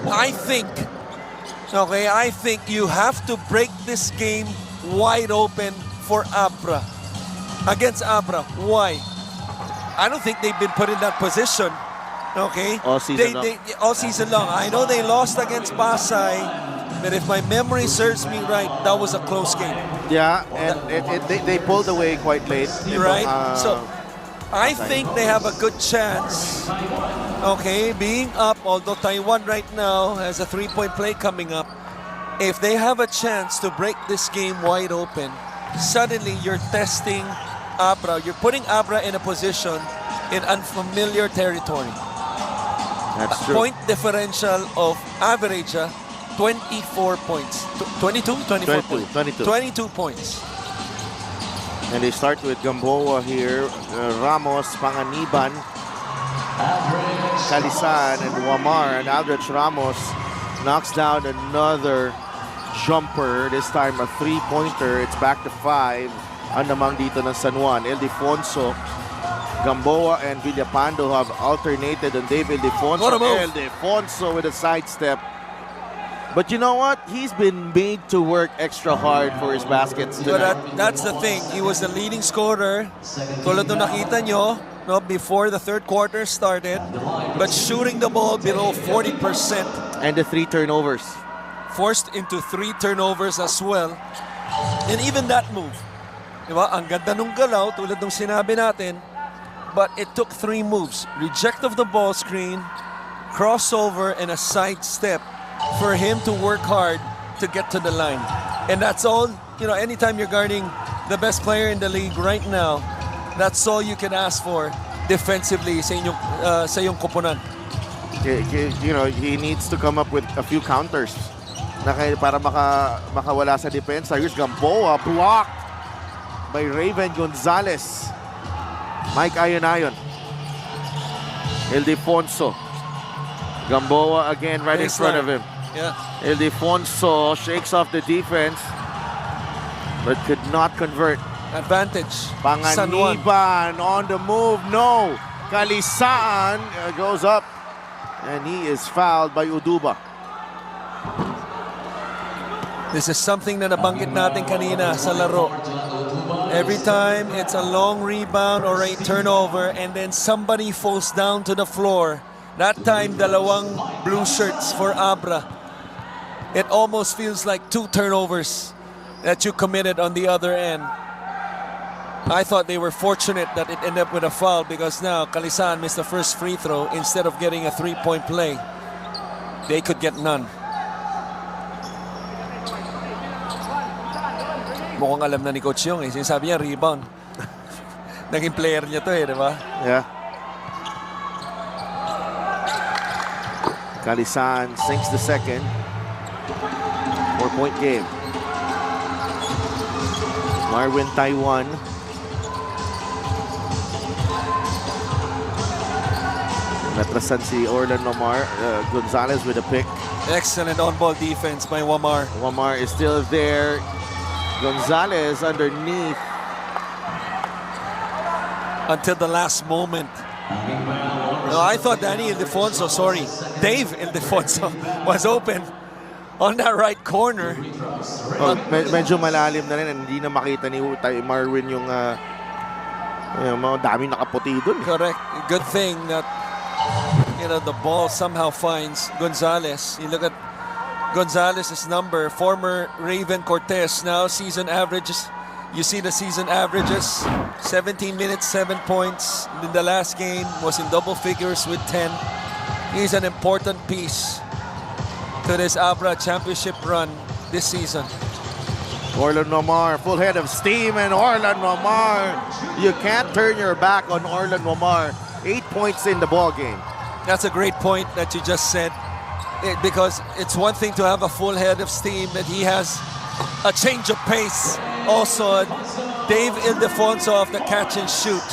I think you have to break this game wide open for ABRA. Against ABRA. Why? I don't think they've been put in that position. Okay? All season long. All season long. I know they lost against Pasay, but if my memory serves me right, that was a close game. Yeah, and they pulled away quite late. Right? So, I think they have a good chance, okay, being up, although Taiwan right now has a three-point play coming up. If they have a chance to break this game wide open, suddenly you're testing ABRA. You're putting ABRA in a position in unfamiliar territory. That's true. Point differential of average 24 points. 22? 24 points. 22 points. And they start with Gamboa here, Ramos, Panganiban, Calisan, and Wamar. And Aldrich Ramos knocks down another jumper, this time a three-pointer. It's back to 5. Andamang dito ng San Juan. Ildefonso, Gamboa, and Villapando have alternated on Dave Ildefonso. Ildefonso with a sidestep. But you know what? He's been made to work extra hard for his baskets tonight. But that's the thing. He was the leading scorer. Tulad nung nakita nyo, no, before the third quarter started. But shooting the ball below 40%. And the 3 turnovers. Forced into 3 turnovers as well. And even that move. Diba? Ang ganda nung galaw, tulad nung sinabi natin. But it took 3 moves. Reject of the ball screen, crossover, and a sidestep for him to work hard to get to the line. And that's all, you know, anytime you're guarding the best player in the league right now, that's all you can ask for defensively sa iyong koponan. You know, he needs to come up with a few counters para makawala sa depensa. Here's Gamboa, blocked by Raven Gonzalez. Mike Ayon. Ildefonso. Gamboa again right in front of him. Yeah. Ildefonso shakes off the defense, but could not convert. Advantage. Panganiban on the move. No. Calisan goes up, and he is fouled by Uduba. This is something na nabanggit natin kanina sa laro. Every time it's a long rebound or a turnover and then somebody falls down to the floor. That time, dalawang blue shirts for ABRA. It almost feels like 2 turnovers that you committed on the other end. I thought they were fortunate that it ended up with a foul because now Calisan missed the first free throw instead of getting a 3-point play. They could get none. Mukhang alam na ni Coach Yung eh. Sinasabi niya, rebound. Naging player niya to eh, di ba? Yeah. Calisan sinks the second. 4-point game. Marwin Taiwan. Natrasan si Orlan Wamar. Gonzalez with a pick. Excellent on-ball defense by Wamar. Wamar is still there. Gonzalez underneath. Until the last moment. No, I thought Dave Ildefonso was open on that right corner. Oh, medyo malalim na rin. Hindi na makita ni Marwin yung mga dami nakaputi dun. Correct. Good thing that the ball somehow finds Gonzalez. You look at Gonzalez's number, former Raven Cortez, now season averages. You see the season averages, 17 minutes, 7 points. In the last game, was in double figures with 10. He's an important piece to this ABRA championship run this season. Orlan Wamar, full head of steam, and Orlan Wamar. You can't turn your back on Orlan Wamar. 8 points in the ball game. That's a great point that you just said. Because it's one thing to have a full head of steam, but he has a change of pace. Also, Dave Ildefonso off the catch and shoot.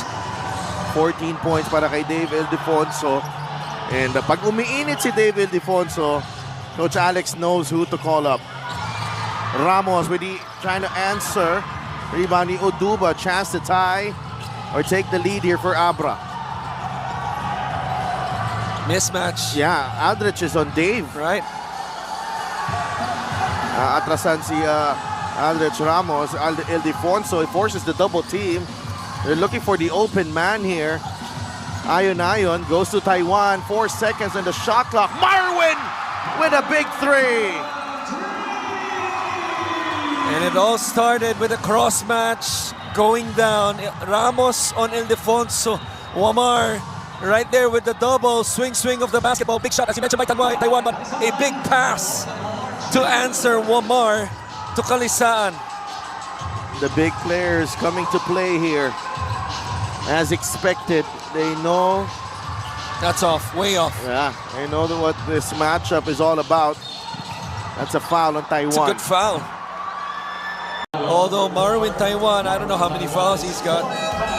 14 points para kay Dave Ildefonso. And pag umiinit si Dave Ildefonso, Coach Alex knows who to call up. Ramos trying to answer. Rebound ni Uduba, chance to tie or take the lead here for ABRA. Mismatch. Yeah, Aldrich is on Dave. Right. Atrasan si Aldrich Ramos. Ildefonso, he forces the double team. They're looking for the open man here. Ayon goes to Taiwan. 4 seconds on the shot clock. Marwin with a big three. And it all started with a cross match going down. Ramos on Ildefonso. Wamar right there with the double swing of the basketball. Big shot as you mentioned by Taiwan, but a big pass to answer Wamar to Kalisaan. The big players coming to play here. As expected, they know. That's off, way off. Yeah, they know what this matchup is all about. That's a foul on Taiwan. It's a good foul. Although Marwin Taiwan, I don't know how many fouls he's got.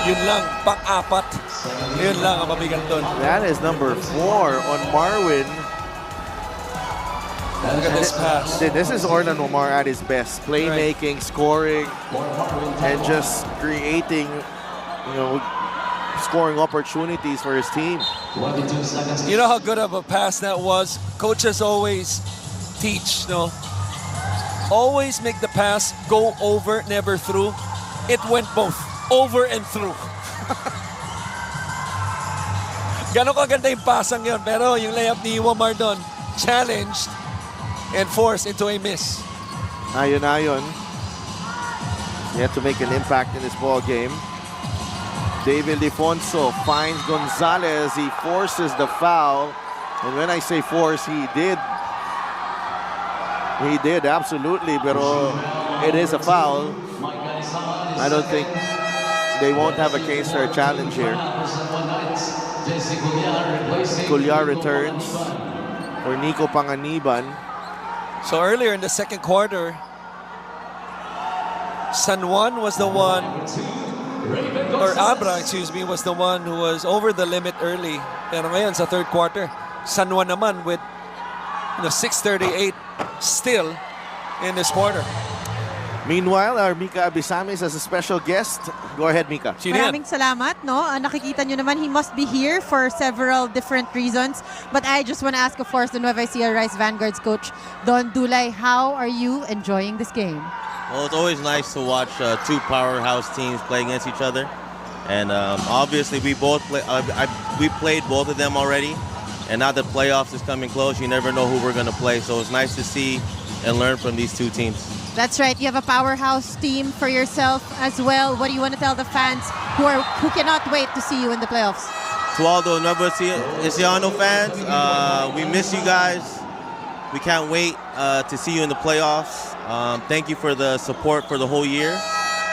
Yun lang, pang-apat. Yun lang ang mabigat doon. That is number 4 on Marwin. Look at this pass. This is Orlan Omar at his best. Playmaking, scoring, and just creating, scoring opportunities for his team. You know how good of a pass that was? Coaches always teach, always make the pass go over, never through. It went both, over and through. Ganon kaganda yung pasang yun, pero yung layup ni Wamar doon, challenged and forced into a miss. Ayon. He had to make an impact in this ball game. David Ildefonso finds Gonzalez. He forces the foul. And when I say force, he did. He did, absolutely. But it is a foul. I don't think they won't have a case for a challenge here. Cuellar returns for Nico Panganiban. So earlier in the second quarter, San Juan was the one, or ABRA, was the one who was over the limit early. Pero ngayon sa third quarter, San Juan naman with 6:38 still in this quarter. Meanwhile, our Mika Abisamis as a special guest. Go ahead, Mika. Maraming salamat, nakikita nyo naman, he must be here for several different reasons. But I just want to ask, of course, the Nueva Ecija Rice Vanguard's coach, Don Dulay, how are you enjoying this game? Well, it's always nice to watch two powerhouse teams play against each other. And obviously, we played both of them already. And now the playoffs is coming close, you never know who we're going to play. So it's nice to see and learn from these two teams. That's right. You have a powerhouse team for yourself as well. What do you want to tell the fans who cannot wait to see you in the playoffs? To all the Nueva Ecija fans, we miss you guys. We can't wait to see you in the playoffs. Thank you for the support for the whole year.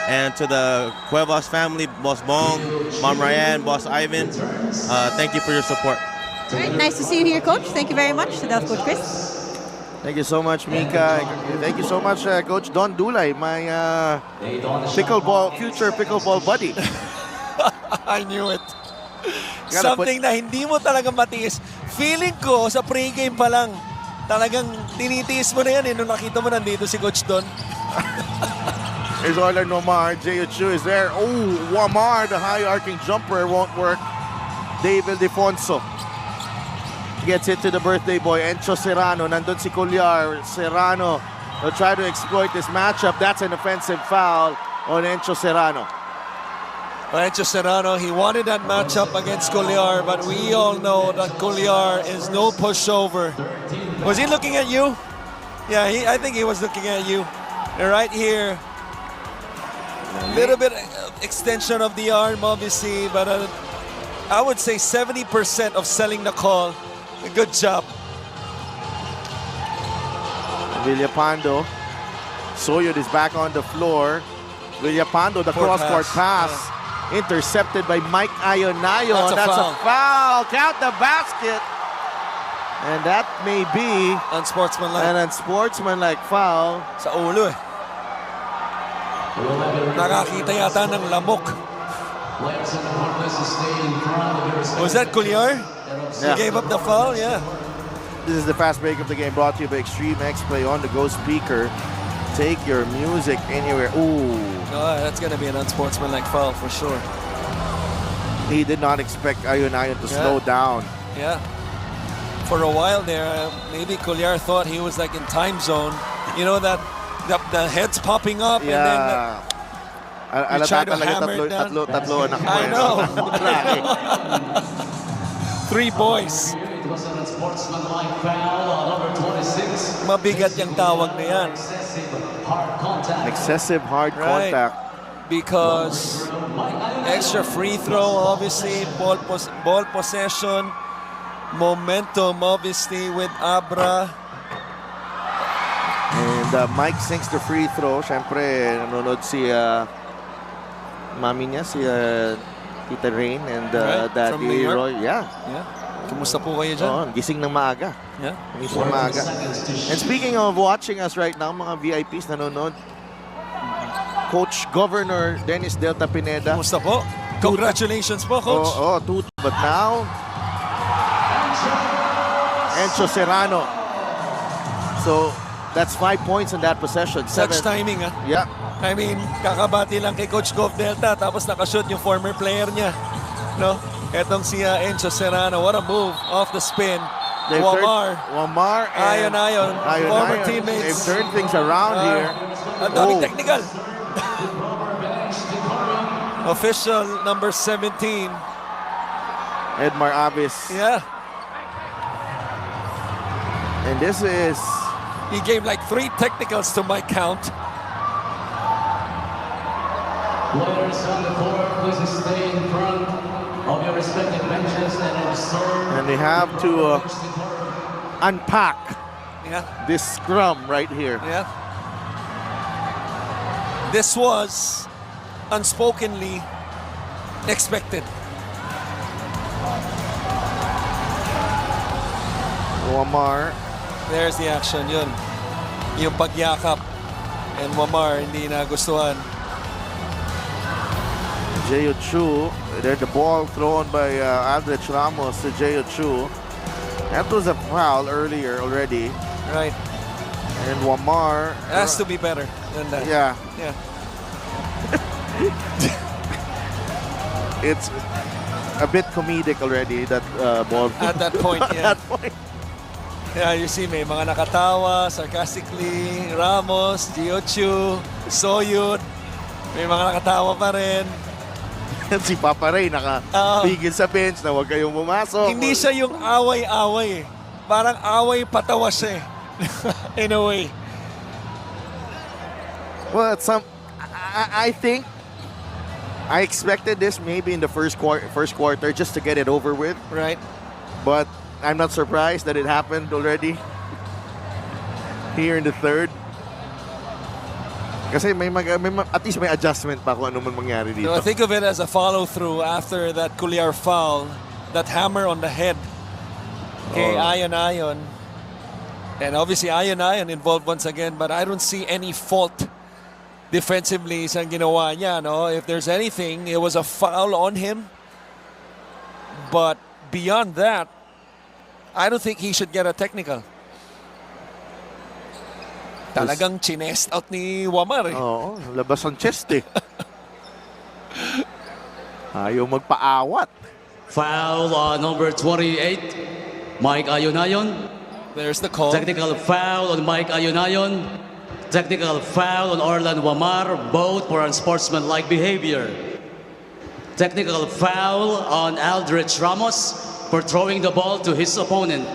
And to the Cuevas family, Boss Bong, Mom Ryan, Boss Ivan, thank you for your support. All right, nice to see you here, Coach. Thank you very much. To Delf Coach Chris. Thank you so much, Mika. Thank you so much, Coach Don Dulay, my future pickleball buddy. I knew it. Something na hindi mo talaga matiis. Feeling ko sa pregame pa lang, talagang tinitiis mo na yan nung nakita mo nandito si Coach Don. Here's Orlan Omar. J.U. is there. Oh, Wamar, the high arcing jumper won't work. David Ildefonso gets it to the birthday boy, Encho Serrano. Nandun si Cuellar. Serrano will try to exploit this matchup. That's an offensive foul on Encho Serrano. Encho Serrano, he wanted that matchup against Cuellar, but we all know that Cuellar is no pushover. Was he looking at you? Yeah, I think he was looking at you. Right here. A little bit extension of the arm, obviously, but I would say 70% of selling the call. Good job. Villapando. Soyod is back on the floor. Villapando, the cross-court pass. Intercepted by Mike Ayonayo. That's a foul. Count the basket. And that may be unsportsmanlike. An unsportsmanlike foul. Sa ulo eh. Nakakita yata ng lamok. Was that Cuellar? Yeah. He gave up the foul? Yeah. This is the fast break of the game brought to you by Extreme X Play on the go speaker. Take your music anywhere. Ooh. Oh, that's going to be an unsportsmanlike foul for sure. He did not expect Ayonayo to slow down. Yeah. for a while there, maybe Collier thought he was like in time zone. You know that the heads popping up and then you try to hammer it down. Tatlo anak mo. I know. Grabe. 3 boys. Mabigat yung tawag na yan. Excessive hard Right. contact. Because extra free throw, obviously, ball possession, momentum, obviously, with ABRA. And Mike sinks the free throw. Siyempre, nanonood si mami niya, si Tita Rain and Right, from New Daddy York. Roy. Yeah. Kumusta po kayo dyan? Oo, gising ng maaga. Yeah. Gising ng maaga. And speaking of watching us right now, mga VIPs nanonood, Coach Governor Dennis Delta Pineda. Kumusta po? Congratulations po, Coach. But now, Encho Serrano. So, that's 5 points in that possession. Such 7. timing, ah. Yeah. I mean, kakabati lang kay Coach Gov Delta tapos nakashoot yung former player niya. No? Etong si Encho Serrano. What a move off the spin. Wamar. And Ayon. Former They've teammates. turned things around here. Ang daming technical. Official number 17. Edmar Avis. Yeah. And this is... He gave like 3 technicals to my count. Players on the court, please stay in front of your respective benches and observe. And they have to unpack Yeah. this scrum right here. Yeah. This was unspokenly expected. Wamar. There's the action, yun. Yung pagyakap. And Wamar hindi nagustuhan. Jeyo Chu. There's the ball thrown by Aldrich Ramos to Jeyo Chu. That was a foul earlier already. Right. And Wamar. Has to be better than that. Yeah. Yeah. It's a bit comedic already, that ball. At that point, At yeah. that point. Yeah, you see, may mga nakatawa, sarcastically, Ramos, Giochu, Soyud, may mga nakatawa pa rin. Si Papa Ray nakapigil sa bench na huwag kayong pumasok. Hindi siya yung away-away. Parang away patawa siya in a way. Well, I think I expected this maybe in the first quarter just to get it over with. Right. But I'm not surprised that it happened already here in the third. Kasi at least may adjustment pa kung ano man mangyari dito. So think of it as a follow-through after that Collier foul, that hammer on the head. Okay, Ayon. And obviously Ayon involved once again, but I don't see any fault defensively sa ginawa niya. No? If there's anything, it was a foul on him. But beyond that, I don't think he should get a technical. Talagang chinest out ni Wamar eh. Oo, labas ang chest eh. Ayaw magpaawat. Foul on number 28, Mike Ayon. There's the call. Technical foul on Mike Ayon. Technical foul on Orlan Wamar, both for unsportsmanlike behavior. Technical foul on Aldrich Ramos for throwing the ball to his opponent.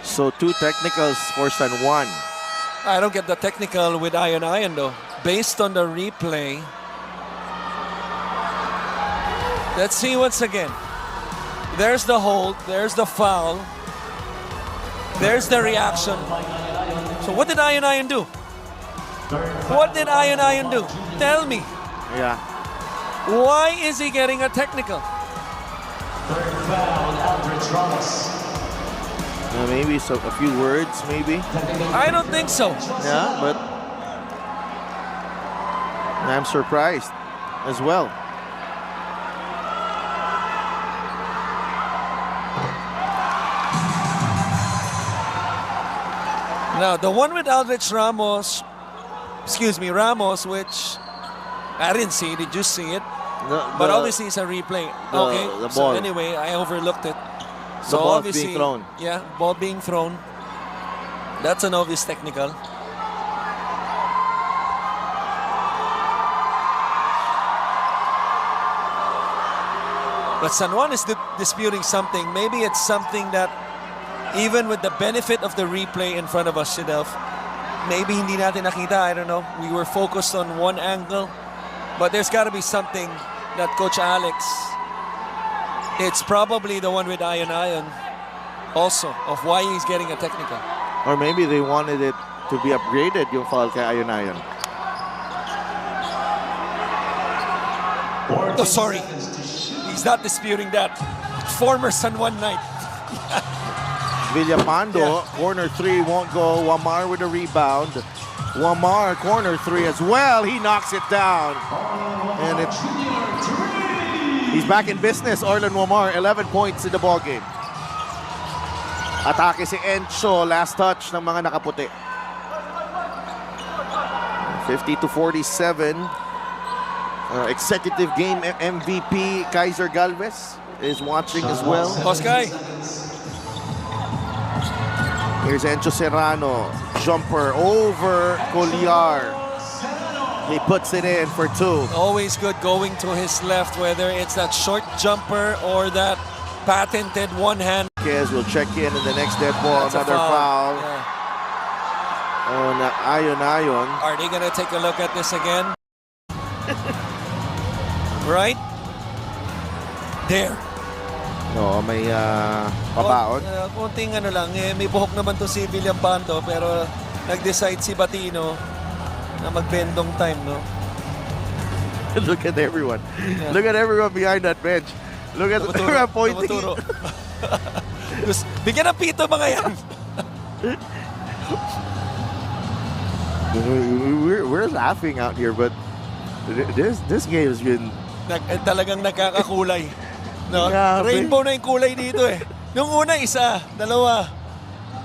So 2 technicals for San Juan. I don't get the technical with Ayon though. Based on the replay, let's see once again. There's the hold, there's the foul, there's the reaction. So what did Ayon do? What did Ayon do? Tell me. Yeah. Why is he getting a technical? Third foul, Aldrich Ramos. Maybe a few words, maybe. I don't think so. Yeah, but I'm surprised as well. Now, the one with Aldrich Ramos, which I didn't see. Did you see it? But obviously it's a replay. Okay, the so ball. anyway, I overlooked it. So ball's obviously, being thrown. Yeah, ball being thrown. That's an obvious technical. But San Juan is disputing something. Maybe it's something that even with the benefit of the replay in front of us, Shidelf, maybe hindi natin nakita, I don't know. We were focused on one angle. But there's got to be something that Coach Alex, it's probably the one with Ion also, of why he's getting a technical. Or maybe they wanted it to be upgraded, yung foul kay Ayon. Oh, sorry. He's not disputing that. Former San Juan Knight. Villapando, corner three won't go. Wamar with a rebound. Wamar, corner three as well. He knocks it down. And he's back in business, Orlan Wamar. 11 points in the ballgame. Atake si Encho, last touch ng mga nakaputi. 50-47. Executive game MVP Kaiser Galvez is watching as well. Oscar. Here's Encho Serrano. Jumper over Colliar. He puts it in for two. Always good going to his left, whether it's that short jumper or that patented one-hand. Quez will check in the next dead ball. That's a Another foul. Yeah. On Ayon. Are they gonna take a look at this again? Right? There. No, may pabaon. Konting ano lang, may buhok naman to si William Panto, pero nag-decide si Batino na magbendong time, no? Look at everyone. Yeah. Look at everyone behind that bench. Look at Tumuturo, pointing. tumuturo. Bigyan ng pito mga yan. We're laughing out here, but this game has been Talagang nakakakulay. No? Grabe. Rainbow na yung kulay dito eh. Nung una, isa, dalawa.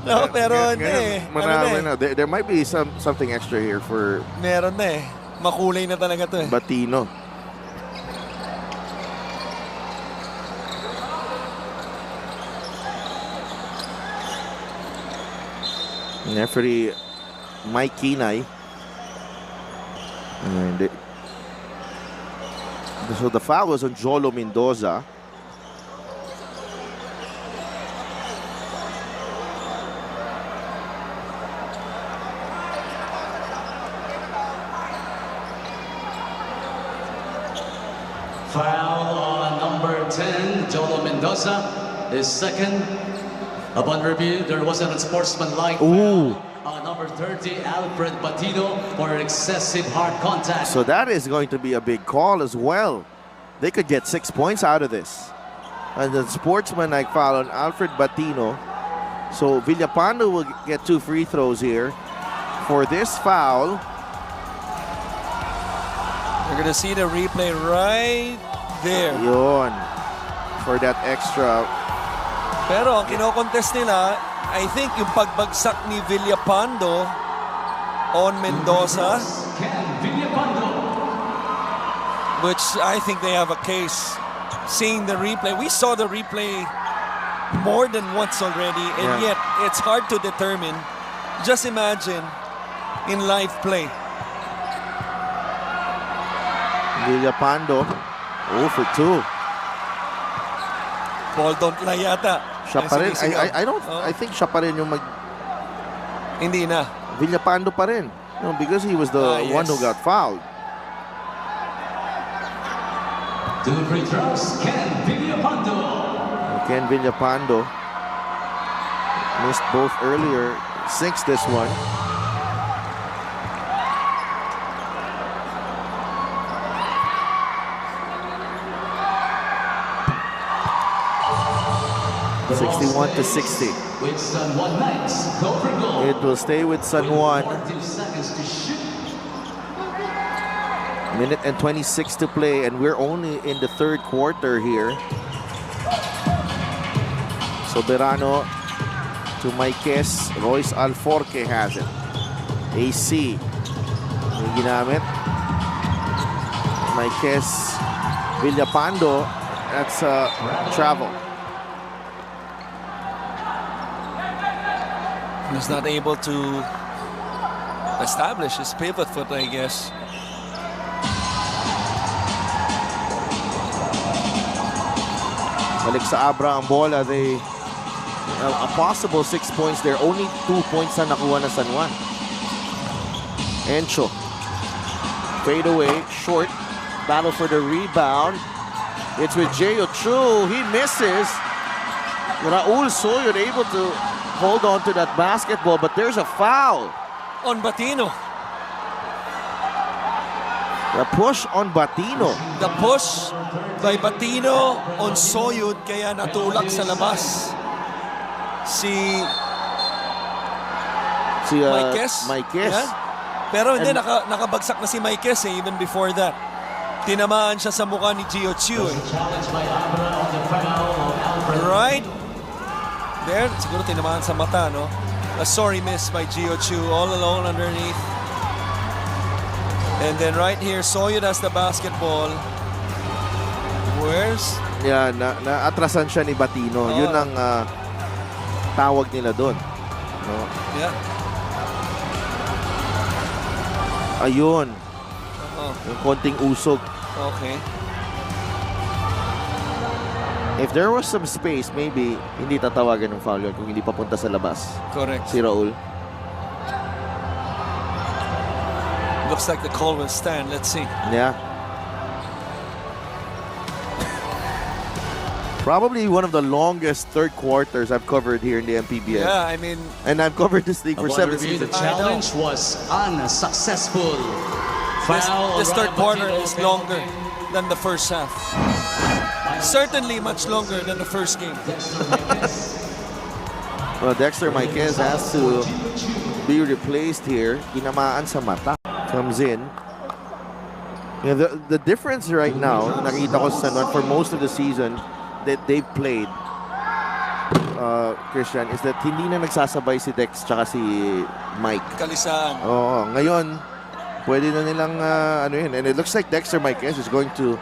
No, pero hindi eh. Ano na eh. There might be something extra here for Meron na eh. Makulay na talaga to eh. Batino. Referee Mike Kinay. And so the foul was on Jolo Mendoza. Foul on number 10, Jolo Mendoza, is second. Upon review, there was an unsportsmanlike Ooh. foul on number 30, Alfred Batino, for excessive hard contact. So that is going to be a big call as well. They could get 6 points out of this. And the sportsmanlike foul on Alfred Batino. So Villapando will get 2 free throws here for this foul. You're gonna see the replay right there. Yon. For that extra. Pero ang kinokontest nila, I think yung pagbagsak ni Villapando on Mendoza, which I think they have a case. Seeing the replay, we saw the replay more than once already, and Yeah. yet it's hard to determine. Just imagine in live play. Villapando. 0 for 2. Ball don't lie yata. Siya pa rin. Nagsisigaw. I think siya pa rin yung Hindi na. Villapando pa rin. No, because he was the one who Yes. got fouled. 2 free throws, Ken Villapando. Ken Villapando missed both earlier, sinks this one. The ball 61-60. With San Juan Knights, go for goal. It will stay with San Juan. 40 seconds to shoot. Minute and 26 to play, and we're only in the third quarter here. Soberano to Maiquez. Royce Alforque has it. AC. Yung ginamit. Maiquez. Villapando. That's travel. He's not able to establish his pivot foot, I guess. Balik sa Abra ang bola. They a possible 6 points there. Only 2 points na nakuha na San Juan. Encho. Fade away. Short. Battle for the rebound. It's with J.U. Chu. He misses. Raul Soyod able to hold on to that basketball, but there's a foul. On Batino. The push on Batino. The push by Batino on Soyud kaya natulak sa labas. Si Maikes. Maikes. Yeah? Pero hindi, nakabagsak na si Maikes even before that. Tinamaan siya sa mukha ni Gio Chu. Right? There, siguro tinamaan sa mata, no? A sorry miss by Gio Chu, all alone underneath. And then right here, Soyud has the basketball. Where's? Yeah, naatrasan siya ni Batino. Yun ang tawag nila doon. No? Yeah. Ayun. Yung konting usog. Okay. If there was some space, maybe hindi tatawagan ng foul yun kung hindi papunta sa labas. Correct. Si Raul. Looks like the call will stand. Let's see. Yeah. Probably one of the longest third quarters I've covered here in the MPBL. Yeah, I mean, And I've covered this league for Upon 7 review, the seasons. challenge was unsuccessful. Foul this on third quarter Batino. is longer than the first half. Certainly much longer than the first game. Well, Dexter Maikes has to be replaced here. Tinamaan sa mata. Comes in. Yeah, the difference right now, nakita ko sa San Juan for most of the season that they've played, Christian, is that hindi na nagsasabay si Dex tsaka si Mike. Kalisaan. Oo, ngayon, pwede na nilang ano yun. And it looks like Dexter Maikes is going to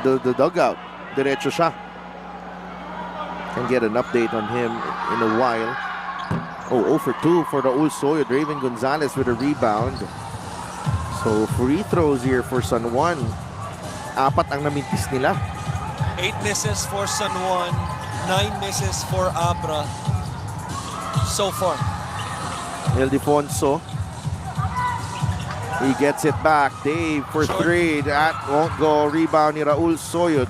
the dugout. Diretso siya. Can get an update on him in a while. Oh, 0 for 2 for Raul Soyod. Raven Gonzalez with a rebound. So, free throws here for San Juan. 4 ang namintis nila. 8 misses for San Juan, 9 misses for ABRA so far. Ildefonso. He gets it back. Dave for 3. That won't go. Rebound ni Raul Soyod.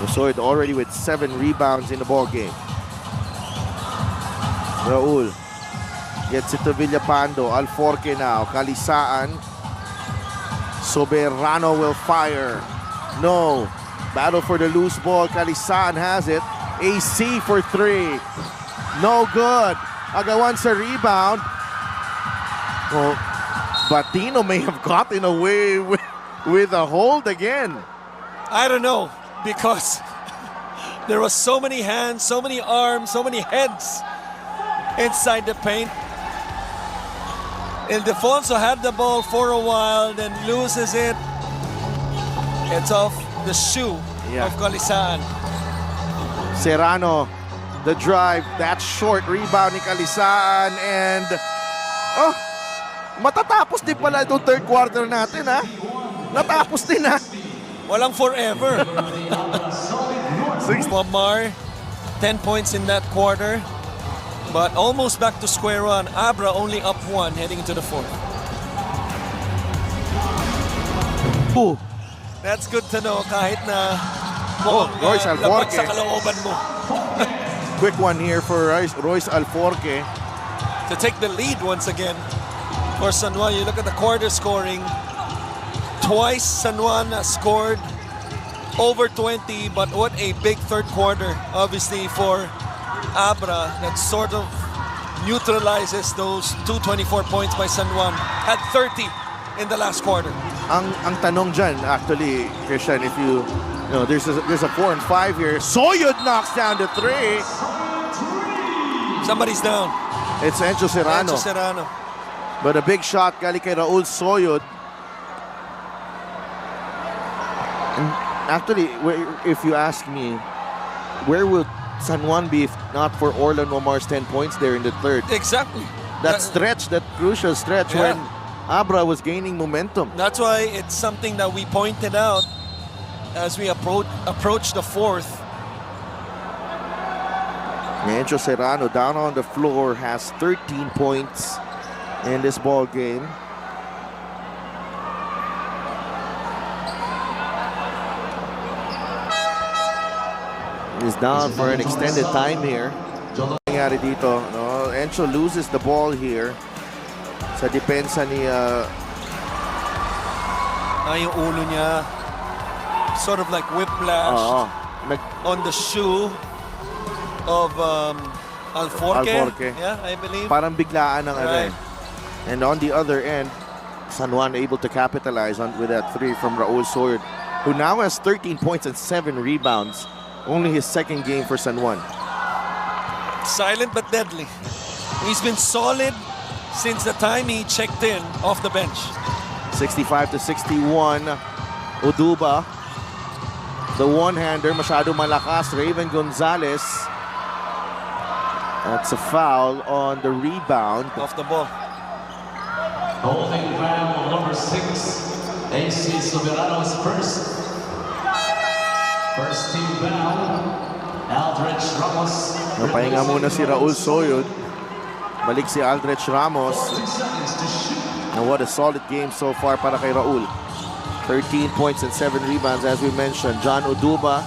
Soyod already with 7 rebounds in the ball game. Raul gets it to Villapando. Alforque now. Kalisaan. Soberano will fire. No. Battle for the loose ball. Kalisaan has it. AC for 3. No good. Agawan sa rebound. Well, Batino may have gotten away with a hold again. I don't know, because there was so many hands, so many arms, so many heads inside the paint. Ildefonso had the ball for a while, then loses it. It's off the shoe of Kalisaan. Serrano, the drive, that short rebound ni Kalisaan, and matatapos din pala itong third quarter natin, ha? Natapos din, ha? Walang forever. Wamar, 10 points in that quarter, but almost back to square one. ABRA only up 1 heading into the fourth. Ooh. That's good to know kahit na Royce labag Alforque. sa kalooban mo. Quick one here for Royce Alforque. To take the lead once again for San Juan. You look at the quarter scoring. Twice San Juan scored over 20, but what a big third quarter, obviously, for ABRA. That sort of neutralizes those 224 points by San Juan. Had 30 in the last quarter. Ang tanong dyan, actually, Christian, if you know, there's a 4 and 5 here. Soyod knocks down the 3. Somebody's down. It's Encho Serrano. Encho Serrano. But a big shot galing kay Raul Soyod. And actually, if you ask me, where will San Juan be if not for Orlan Omar's 10 points there in the third? Exactly. That stretch, that crucial stretch Yeah. when ABRA was gaining momentum. That's why it's something that we pointed out as we approach the fourth. Mencho Serrano down on the floor has 13 points in this ball game. He's down for an extended time here. Nangyari dito, no? Encho loses the ball here sa depensa ni Yung ulo niya, sort of like whiplash on the shoe of Alforque. Yeah, I believe. Parang biglaan ng ano eh. Right. And on the other end, San Juan able to capitalize on with that three from Raul Sawyer, who now has 13 points and 7 rebounds. Only his second game for San Juan. Silent but deadly. He's been solid since the time he checked in off the bench. 65-61. Oduba, the one-hander, masyado malakas. Raven Gonzalez. That's a foul on the rebound. Off the ball. Holding foul number 6, AC Soberano's first team foul. Aldrich Ramos. Napahinga muna si Raul Soyod. Balik si Aldrich Ramos. 40 seconds to shoot. And what a solid game so far para kay Raul. 13 points and 7 rebounds as we mentioned. John Oduba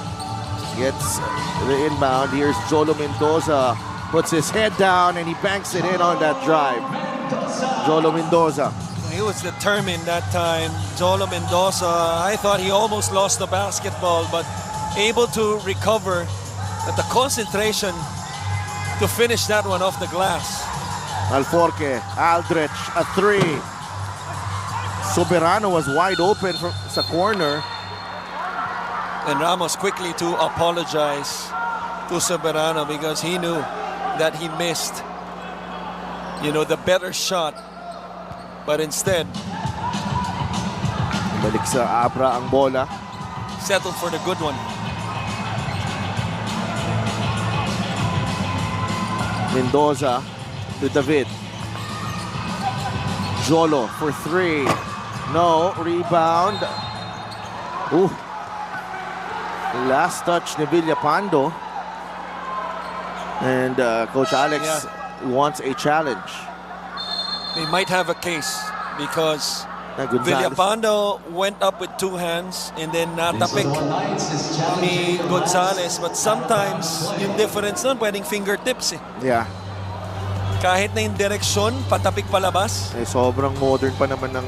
gets the inbound. Here's Jolo Mendoza. Puts his head down and he banks it in on that drive. Jolo Mendoza. He was determined that time. Jolo Mendoza, I thought he almost lost the basketball, but able to recover at the concentration to finish that one off the glass. Alforque, Aldrich, a three. Soberano was wide open from sa corner. And Ramos quickly to apologize to Soberano because he knew that he missed, the better shot. But instead, Balik sa ABRA ang bola. settled for the good one. Mendoza to David. Jolo for three. No, rebound. Ooh. Last touch ni Villapando. And Coach Alex wants a challenge. They might have a case because Gonzalez. Villapando went up with two hands and then natapik ni Gonzalez. But sometimes yung difference nun pwedeng fingertips eh. Yeah. Kahit na yung direksyon, patapik palabas. Eh, sobrang modern pa naman ng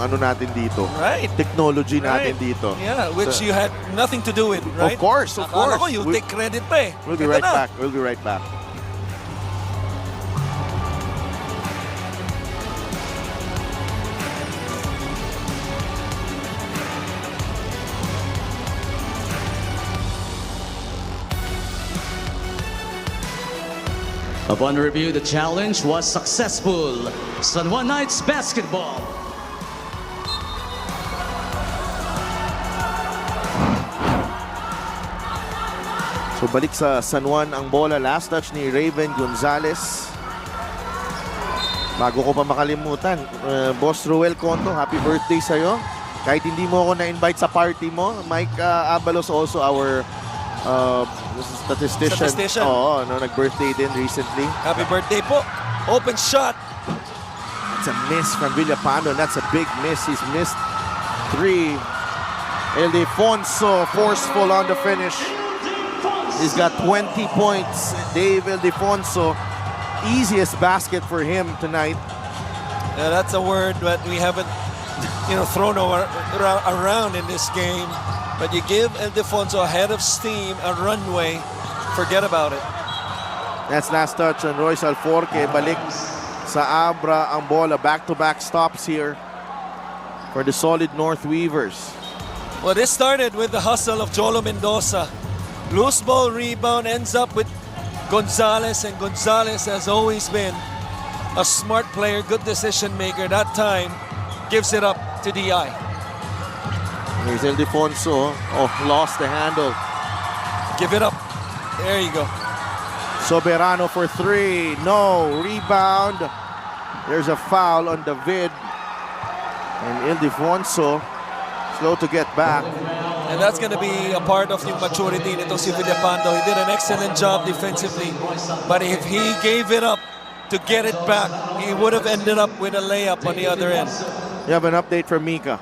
ano natin dito. Right. Technology natin Right. dito. Yeah, which So, you had nothing to do with, right? Of course, of Akala course. ko, you take credit pa eh. We'll be Ito right na. back. We'll be right back. Upon review, the challenge was successful. San Juan Knights basketball. So balik sa San Juan ang bola. Last touch ni Raven Gonzalez. Bago ko pa makalimutan, Boss Ruel Conto, happy birthday sa'yo. Kahit hindi mo ako na-invite sa party mo, Mike Abalos also our statistician. Statistician. Oo, no, nag-birthday din recently. Happy birthday po. Open shot. It's a miss from Villapando, and that's a big miss. He's missed three. Ildefonso forceful on the finish. He's got 20 points. Dave Ildefonso, easiest basket for him tonight. Yeah, that's a word that we haven't, thrown around in this game. But you give Ildefonso a head of steam, a runway, forget about it. That's last touch on Royce Alforque. Balik sa ABRA ang bola. Back-to-back stops here for the solid North Weavers. Well, this started with the hustle of Jolo Mendoza. Loose ball rebound ends up with Gonzalez, and Gonzalez has always been a smart player, good decision maker. That time gives it up to DI. Here's Ildefonso. Oh, lost the handle. Give it up. There you go. Soberano for three. No. Rebound. There's a foul on David. And Ildefonso slow to get back. And that's going to be a part of yung maturity nito si Villapando. He did an excellent job defensively. But if he gave it up to get it back, he would have ended up with a layup on the other end. You have an update from Mika.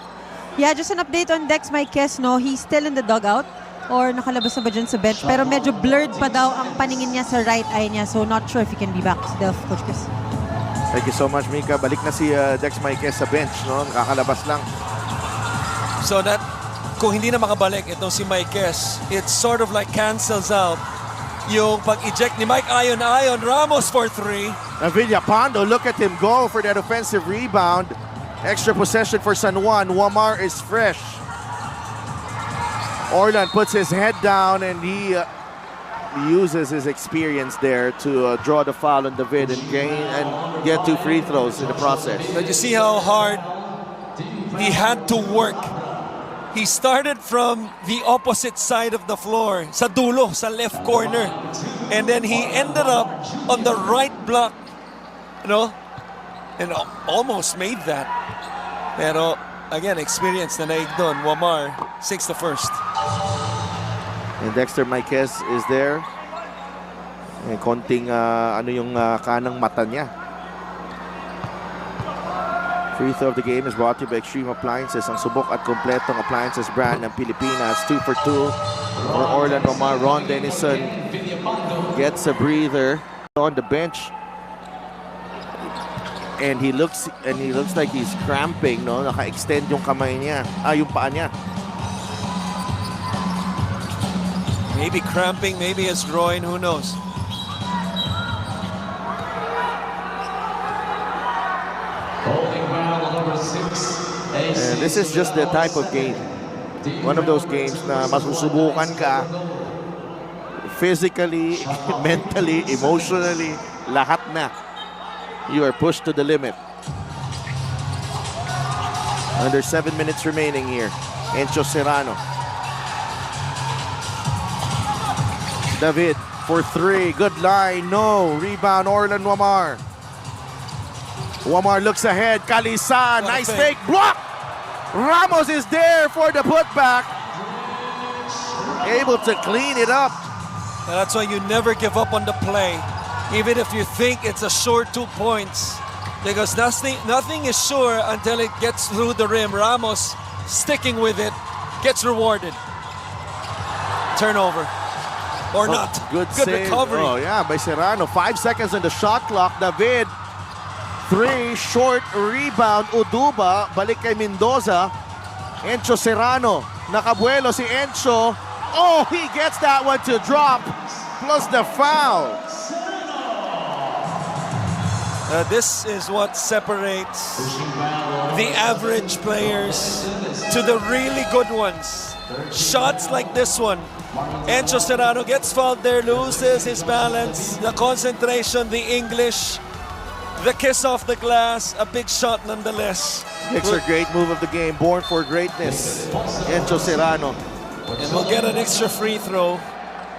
Yeah, just an update on Dex Marquez, no? He's still in the dugout or nakalabas na ba dyan sa bench. Pero medyo blurred pa daw ang paningin niya sa right eye niya. So not sure if he can be back still, Coach Chris. Thank you so much, Mika. Balik na si Dex Marquez sa bench, no? Nakakalabas lang. So that, kung hindi na makabalik itong si Marquez, it sort of like cancels out yung pag-eject ni Mike Ayon. Ramos for three. Now Villapando, look at him go for that offensive rebound. Extra possession for San Juan. Wamar is fresh. Orlan puts his head down and he uses his experience there to draw the foul on David and get 2 free throws in the process. But you see how hard he had to work. He started from the opposite side of the floor, sa dulo, sa left corner. And then he ended up on the right block, and almost made that. Pero again, experience na naig doon. Wamar, 6 to first. And Dexter Marquez is there. And konting kanang mata niya. Free throw of the game is brought to you by Extreme Appliances, ang subok at kompletong appliances brand ng Pilipinas. 2 for 2 for Orlan Omar. Ron Denison gets a breather on the bench. And he looks like he's cramping, no? Naka-extend yung kamay niya, yung paa niya. Maybe cramping, maybe his groin, who knows? And this is just the type of game. One of those games na masusubukan ka physically, mentally, emotionally, lahat na. You are pushed to the limit. Under 7 minutes remaining here. Encho Serrano. David for three. Good line. No. Rebound Orlan Wamar. Wamar looks ahead. Kalisa. Nice fake. Block. Ramos is there for the putback. Able to clean it up. And that's why you never give up on the play. Even if you think it's a short 2 points. Because nothing is sure until it gets through the rim. Ramos sticking with it gets rewarded. Turnover. Or not. Good save. Recovery. Oh yeah, by Serrano. 5 seconds on the shot clock. David. 3 short rebound. Uduba. Balik kay Mendoza. Encho Serrano. Nakabuelo si Encho. Oh, he gets that one to drop. Plus the foul. This is what separates the average players to the really good ones. Shots like this one. Encho Serrano gets fouled there, loses his balance, the concentration, the English, the kiss off the glass, a big shot nonetheless. Picks a great move of the game, born for greatness. Encho Serrano. And we'll get an extra free throw.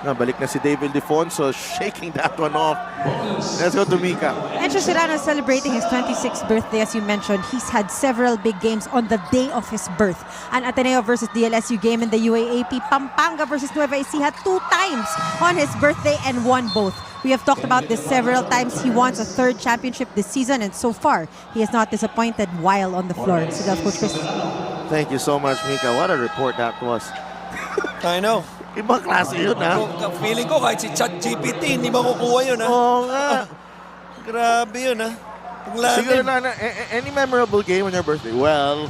Balik na si David Ildefonso, shaking that one off. Let's go to Mika. Encho Serrano is celebrating his 26th birthday, as you mentioned. He's had several big games on the day of his birth. An Ateneo versus DLSU game in the UAAP. Pampanga versus Nueva Ecija 2 times on his birthday and won both. We have talked about this several times. He wants a 3rd championship this season, and so far, he has not disappointed while on the floor. So that's Coach Chris. Thank you so much, Mika. What a report that was. I know. Ibang klase yun, ha? Feeling ko kahit si ChatGPT, hindi makukuha yun, ha? Oo nga. Grabe yun, ha? Siguro na, any memorable game on your birthday? Well,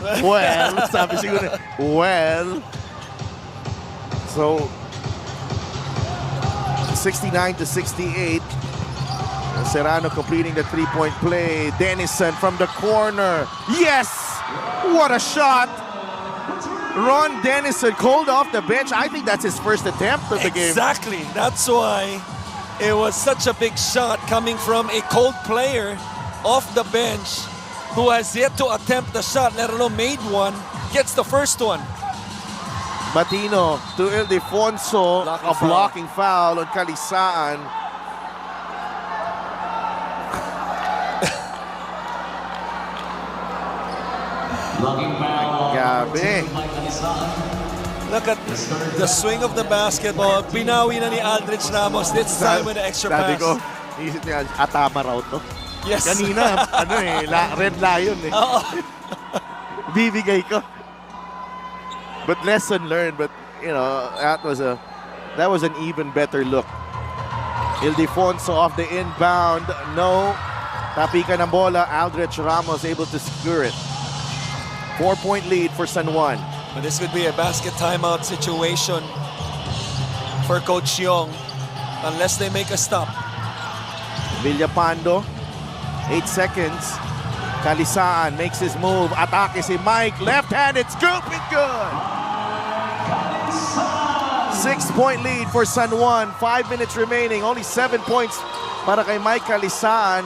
sabi siguro, So, 69 to 68. Serrano completing the 3-point play. Denison from the corner. Yes! What a shot! Ron Denison called off the bench. I think that's his first attempt of the game. Exactly. That's why it was such a big shot coming from a cold player off the bench who has yet to attempt the shot, let alone made one, gets the first one. Matino to Ildefonso. Blocking A blocking foul on Kalisaan. Gabi. Look at the swing of the basketball. Binawi na ni Aldrich Ramos this time with the extra Sabi pass. ko, isip niya, atama raw to. Yes. Kanina, Red Lion eh. Oo. Bibigay ko. But lesson learned. But you know, that was an even better look. Ildefonso off the inbound. No. Tapikan ng bola. Aldrich Ramos able to secure it. 4-point lead for San Juan. But this could be a basket timeout situation for Coach Yong unless they make a stop. Villapando. 8 seconds. Kalisaan makes his move. Atake si Mike. Left-handed scoop and good. 6-point lead for San Juan. 5 minutes remaining. Only 7 points para kay Mike Kalisaan.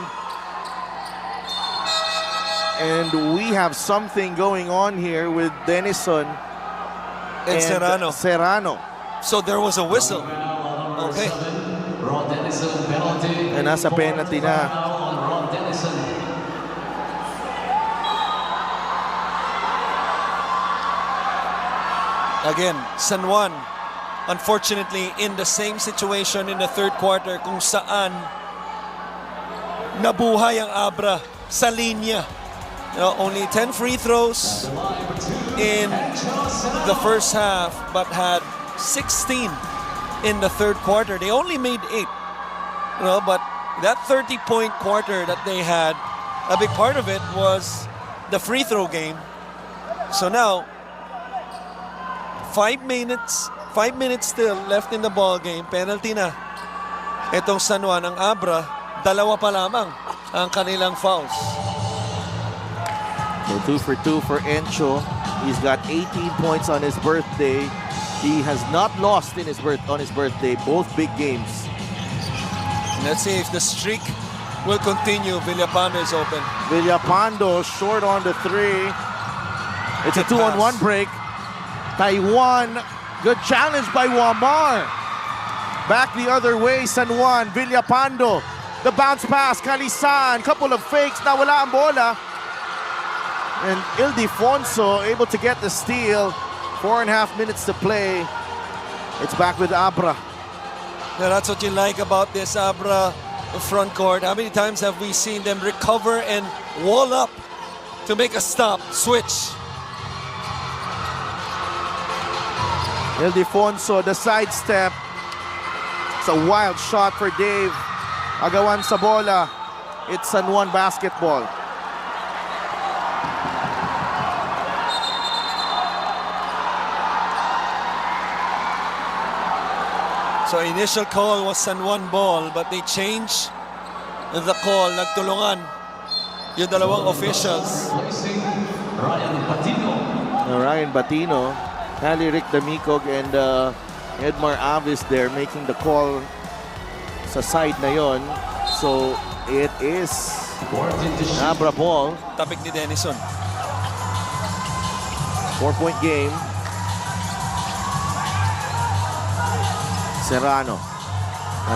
And we have something going on here with Denison And Serrano. Serrano. So there was a whistle. Okay. And nasa penalty na. Again, San Juan, unfortunately, in the same situation in the third quarter kung saan nabuhay ang ABRA sa linya. You know, only 10 free throws in the first half, but had 16 in the third quarter. They only made 8. You know, but that 30-point quarter that they had, a big part of it was the free throw game. So now, 5 minutes still left in the ball game. Penalty na. Itong San Juan, ang ABRA, dalawa pa lamang ang kanilang fouls. So 2 for 2 for Encho. He's got 18 points on his birthday. He has not lost on his birthday, both big games. Let's see if the streak will continue. Villapando is open. Villapando short on the 3. It's a Good 2-on-1 pass. break. Taiwan, good challenge by Wamar. Back the other way, San Juan. Villapando, the bounce pass, Kalisan, couple of fakes, nawala ang bola. And Ildefonso able to get the steal. 4.5 minutes to play. It's back with ABRA. Now that's what you like about this ABRA front court. How many times have we seen them recover and wall up to make a stop, switch? Ildefonso, the sidestep. It's a wild shot for Dave. Agawan sa bola. It's San Juan basketball. So initial call was San Juan ball, but they changed the call. Nagtulungan yung dalawang officials. Ryan Batino, Hali Rick Damicog, and Edmar Avis there making the call sa side na yon. So it is ABRA ball. Tapik ni Denison. 4-point game. Serrano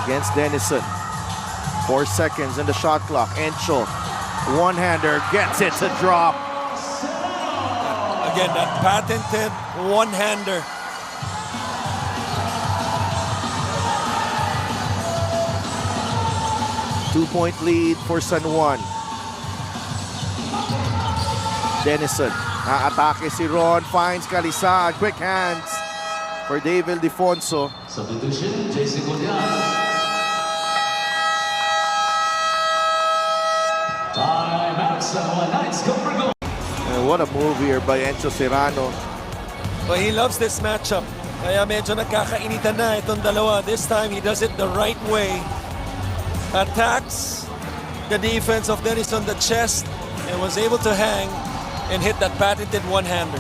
against Denison. 4 seconds in the shot clock. Encho, one-hander, gets it to drop. Again, that patented one-hander. Two-point lead for San Juan. Denison, atake si Ron, finds Kalisaan, quick hands for Dave Ildefonso. Substitution, JC Gullian. Time out, San Juan Knights go for goal. And what a move here by Encho Serrano. But he loves this matchup. Kaya medyo nagkakainitan na itong dalawa. This time, he does it the right way. Attacks the defense of Dennis on the chest and was able to hang and hit that patented one-hander.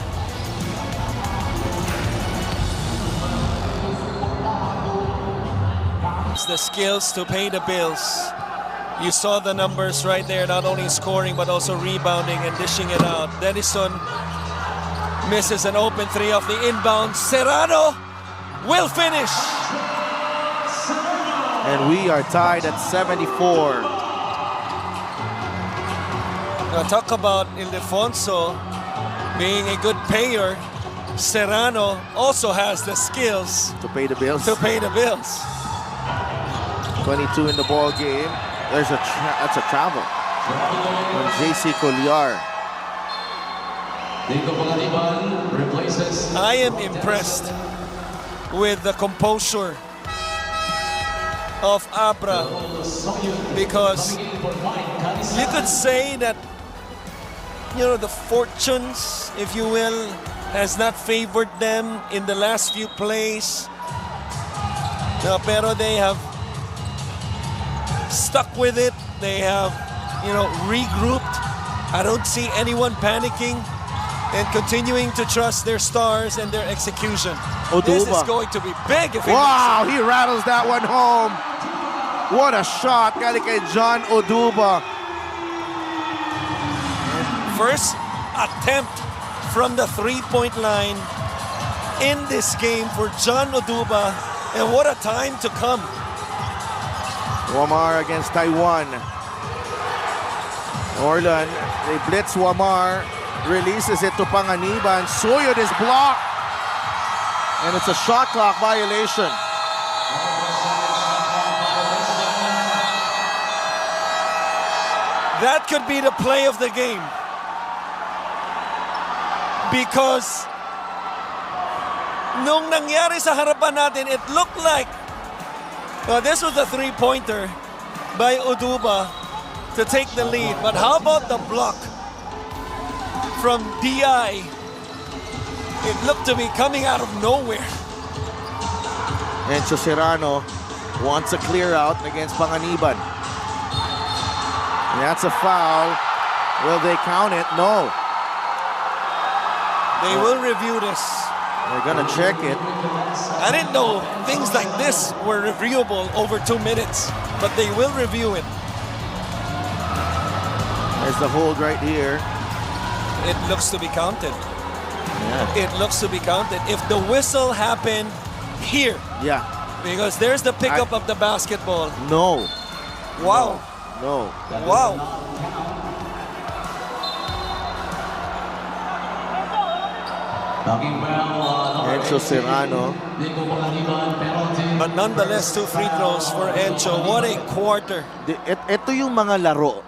It's the skills to pay the bills. You saw the numbers right there, not only scoring but also rebounding and dishing it out. Denison misses an open three off the inbound. Serrano will finish. And we are tied at 74. Now talk about Ildefonso Being a good payer, Serrano also has the skills To pay the bills. to pay the bills. 22 in the ball game. That's a travel from JC Colliar. Nico Pangaliban replaces I am impressed with the composure of ABRA because you could say that, you know, the fortunes, if you will, has not favored them in the last few plays. No, pero they have stuck with it. They have, you know, regrouped. I don't see anyone panicking and continuing to trust their stars and their execution. This is Oduba. going to be big if he Wow, he rattles that one home. What a shot. Galing kay John Oduba. First attempt from the three-point line in this game for John Oduba, and what a time to come. Wamar against Taiwan. Orlan, they blitz Wamar, releases it to Panganiban. Suyod is blocked. And it's a shot clock violation. That could be the play of the game. Because nung nangyari sa harapan natin, it looked like this was a three-pointer by Oduba to take the lead. But how about the block from DI? It looked to be coming out of nowhere. Encho Serrano wants a clear out against Panganiban. And that's a foul. Will they count it? No. They will review this. They're gonna check it. I didn't know things like this were reviewable over 2 minutes, but they will review it. There's the hold right here. It looks to be counted. Yeah. It looks to be counted. If the whistle happened here, Yeah. because there's the pickup of the basketball. No. Wow. No. Wow. Encho Serrano. Nico Pangaliban penalty. But nonetheless, 2 free throws for Encho. What a quarter. Ito yung mga laro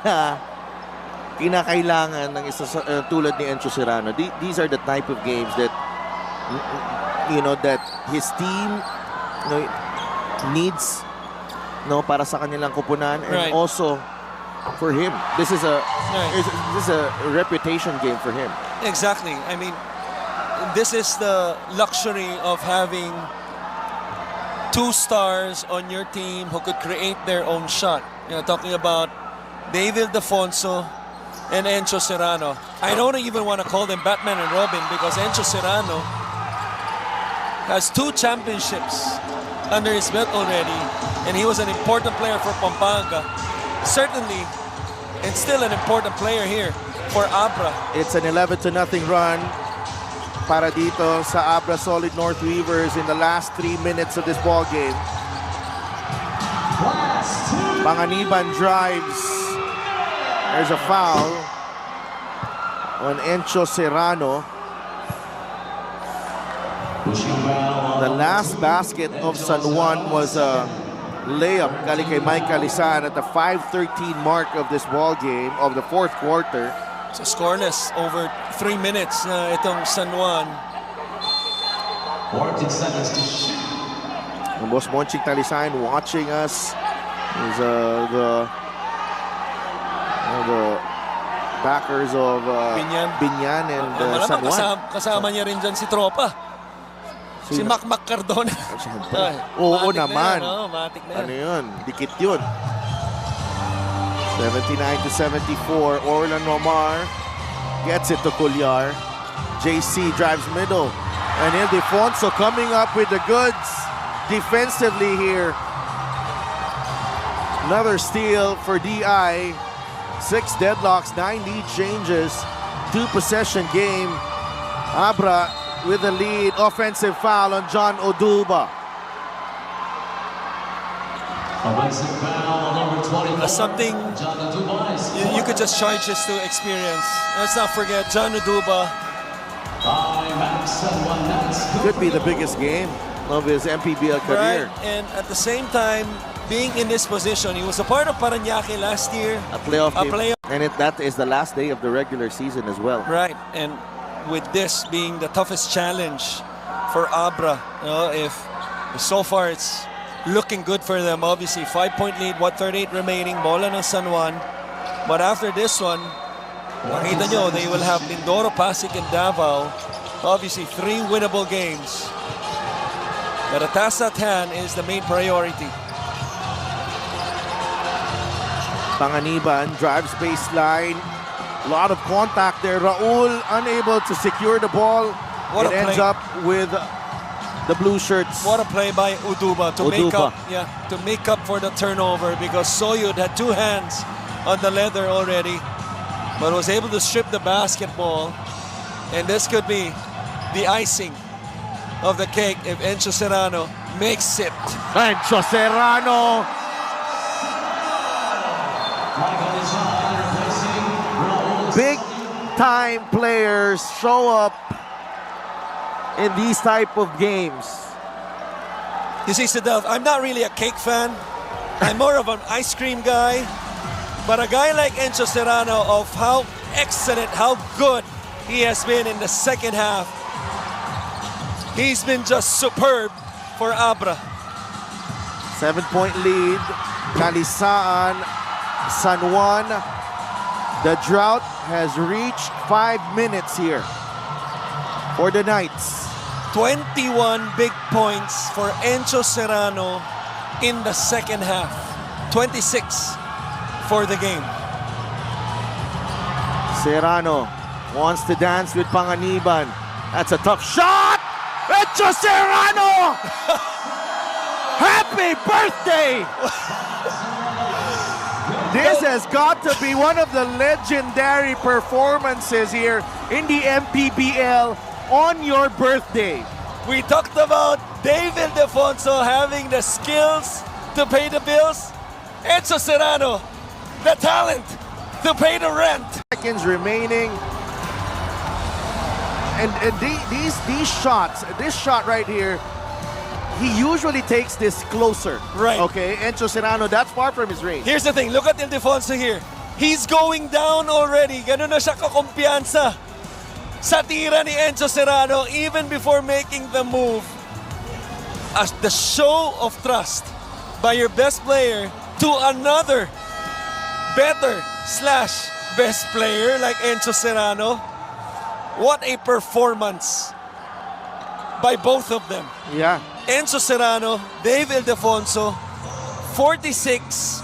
na kinakailangan ng isa tulad ni Encho Serrano. These are the type of games that that his team needs para sa kanilang kupunan, and Right. also for him. This is a reputation game for him. Exactly. I mean, this is the luxury of having 2 stars on your team who could create their own shot. Talking about David Defonso and Encho Serrano. I don't even want to call them Batman and Robin because Encho Serrano has 2 championships under his belt already, and he was an important player for Pampanga. Certainly, and still an important player here for ABRA. It's an 11-0 run para dito sa ABRA Solid North Weavers in the last 3 minutes of this ball game. Panganiban drives. There's a foul on Encho Serrano. The last basket of San Juan was a layup galing kay Mike Calisan at the 5:13 mark of this ball game of the 4th quarter. So scoreless over 3 minutes itong San Juan. 14 seconds to shoot. Boss Monching Talisain watching us. Is the backers of Binyan and San Malamang Juan. kasama niya rin dyan si Tropa. Si Mac Cardona. Ay, Oo matik na naman. yan, matik na yan. Ano yun? Dikit yun. 79-74. Orlan Omar gets it to Colliar. JC drives middle. And Ildefonso coming up with the goods defensively here. Another steal for DI. 6 deadlocks, 9 lead changes, 2 possession game. ABRA with the lead. Offensive foul on John Oduba. Offensive foul, number 24. Something you could just charge this to experience. Let's not forget John Uduba. Could be the biggest game of his MPBL career. Right, and at the same time, being in this position, he was a part of Parañaque last year. A playoff game. playoff. And that is the last day of the regular season as well. Right, and with this being the toughest challenge for ABRA, you know, if so far it's looking good for them. Obviously, 5-point lead, 1:38 remaining, bola ng San Juan. But after this one, makita nyo, they will have Mindoro, Pasig, and Davao. Obviously, 3 winnable games. But a task at hand is the main priority. Panganiban drives baseline. A lot of contact there. Raul unable to secure the ball. What it a ends play. up with the blue shirts. What a play by Uduba to make up for the turnover, because Soyud had 2 hands on the leather already, but was able to strip the basketball. And this could be the icing of the cake if Encho Serrano makes it. Encho Serrano. Big time players show up in these type of games. You see, Sidelf, I'm not really a cake fan. I'm more of an ice cream guy. But a guy like Encho Serrano, of how excellent, how good he has been in the second half, he's been just superb for ABRA. 7-point lead. Kalisaan, San Juan. The drought has reached 5 minutes here for the Knights. 21 big points for Encho Serrano in the second half. 26 for the game. Serrano wants to dance with Panganiban. That's a tough shot! Encho Serrano! Happy birthday! This has got to be one of the legendary performances here in the MPBL on your birthday. We talked about David Defonso having the skills to pay the bills. Encho Serrano, the talent to pay the rent. Seconds remaining. And these shots, this shot right here, he usually takes this closer. Right. Okay, Encho Serrano, that's far from his range. Here's the thing, look at Ildefonso here. He's going down already. Ganun na siya kakumpiyansa sa tira ni Encho Serrano even before making the move. As the show of trust by your best player to another better / best player like Encho Serrano. What a performance by both of them. Yeah. Encho Serrano, Dave Ildefonso, 46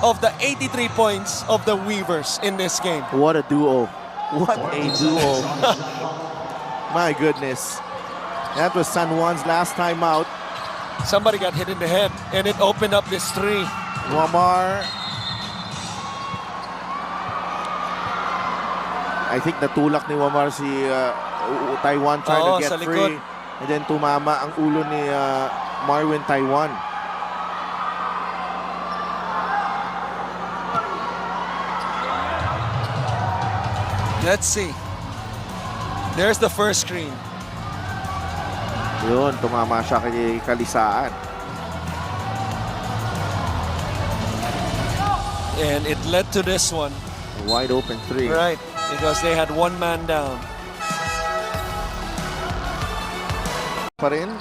of the 83 points of the Weavers in this game. What a duo. What a duo. My goodness. That was San Juan's last time out. Somebody got hit in the head and it opened up this 3. Wamar. I think natulak ni Wamar si Taiwan trying to sa get likod. free. And then tumama ang ulo ni Marwin Taiwan. Let's see. There's the first screen. Yun, tumama siya kay Kalisaan. And it led to this one. A wide open 3. Right, because they had 1 man down. Pa rin.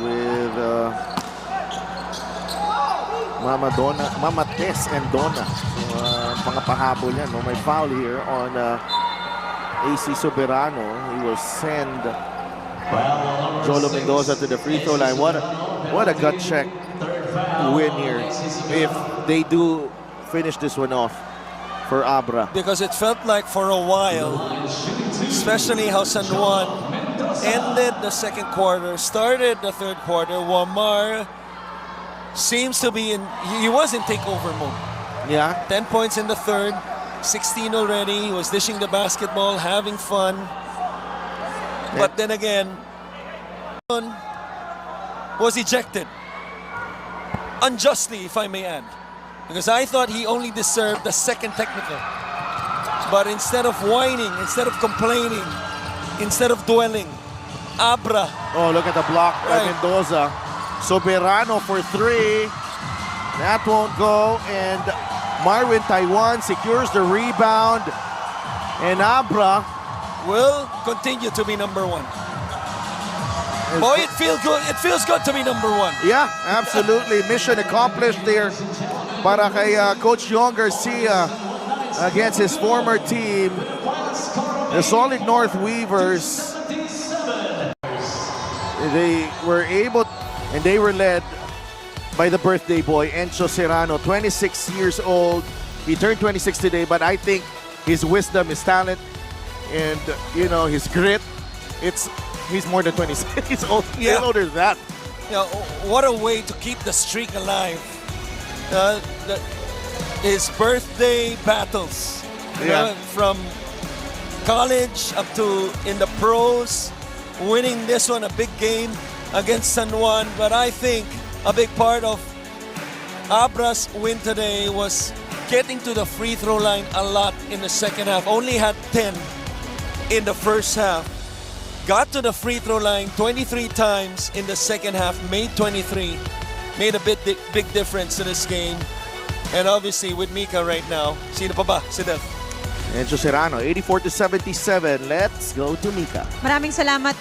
With Mama Tess and Donna. So, mga pahabol yan. No? May foul here on AC Soberano. He will send Jolo Mendoza to the free throw line. What a gut check win here if they do finish this one off for ABRA. Because it felt like for a while, especially how San Juan ended the second quarter, started the third quarter, Wamar seems to be in, he was in takeover mode. Yeah. 10 points in the third, 16 already. He was dishing the basketball, having fun. But then again, was ejected. Unjustly, if I may add. Because I thought he only deserved the second technical. But instead of whining, instead of complaining, instead of dwelling, ABRA. Oh, look at the block by Right. Mendoza. Soberano for three. That won't go. And Marvin Taiwan secures the rebound. And ABRA Will continue to be number one. Boy, it feels good. It feels good to be number one. Yeah, absolutely. Mission accomplished there para kay Coach Yon Garcia against his former team, the Solid North Weavers. They were able, and they were led by the birthday boy, Encho Serrano, 26 years old. He turned 26 today, but I think his wisdom, his talent, and his grit, he's more than 26. He's old, Yeah. older than that. What a way to keep the streak alive. His birthday battles, Yeah. from college up to in the pros, winning this one, a big game against San Juan. But I think a big part of ABRA's win today was getting to the free throw line a lot in the second half. Only had 10 in the first half. Got to the free throw line 23 times in the second half, made 23. Made a big difference to this game. And obviously with Mika right now, sino pa ba? Si Dev. Encho Serrano, 84-77. Let's go to Mika. Maraming salamat